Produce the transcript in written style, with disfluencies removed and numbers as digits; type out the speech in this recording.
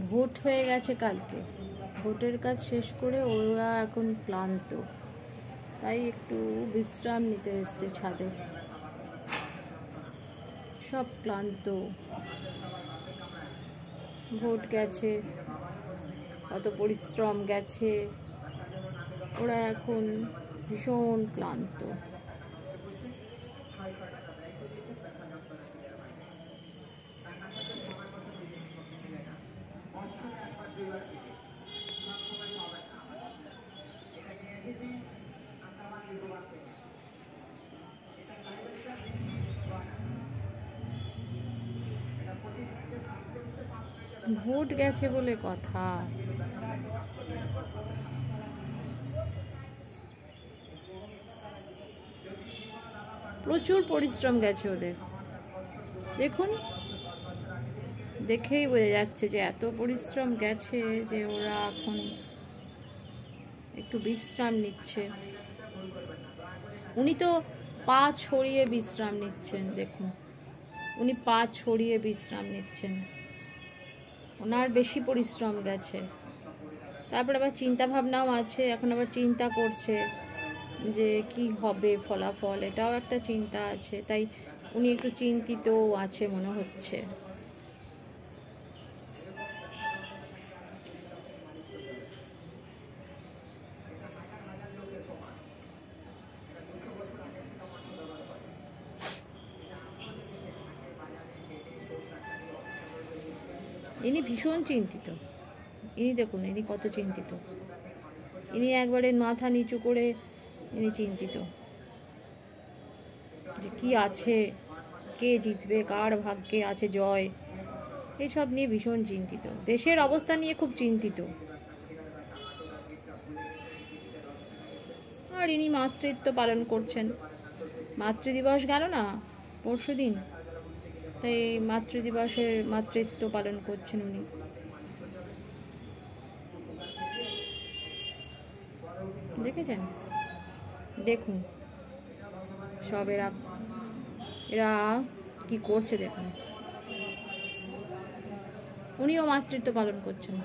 Vote হয়ে গেছে কালকে, ভোটের কাজ শেষ করে ওরা এখন ক্লান্ত, তাই একটু বিশ্রাম নিতে এসছে ছাদে। সব ক্লান্ত, ভোট গেছে, কত পরিশ্রম গেছে, ওরা এখন ভীষণ ক্লান্ত। ভোট গেছে বলে কথা। প্রচুর পরিশ্রম গেছে ওদের, দেখুন, দেখেই বোঝা যাচ্ছে যে এত পরিশ্রম গেছে যে ওরা এখন একটু বিশ্রাম নিচ্ছে। উনি তো পা ছড়িয়ে বিশ্রাম নিচ্ছেন, দেখুন, উনি পা ছড়িয়ে বিশ্রাম নিচ্ছেন, ওনার বেশি পরিশ্রম গেছে। তারপর আবার চিন্তা ভাবনাও আছে, এখন আবার চিন্তা করছে যে কি হবে ফলাফল, এটাও একটা চিন্তা আছে, তাই উনি একটু চিন্তিতও আছে মনে হচ্ছে। ইনি ভীষণ চিন্তিত, ইনি দেখুন, ইনি কত চিন্তিত, ইনি একবারে মাথা নিচু করে ইনি চিন্তিত যে কি আছে, কে জিতবে, কার ভাগ্যে আছে জয়, এইসব নিয়ে ভীষণ চিন্তিত, দেশের অবস্থা নিয়ে খুব চিন্তিত। আর ইনি মাতৃত্ব পালন করছেন, মাতৃদিবস গেল না পরশুদিন, তাই মাতৃদিবসের মাতৃত্ব পালন করছেন উনি। দেখেছেন, দেখুন সব এরা কি করছে দেখুন, উনিও মাতৃত্ব পালন করছেন।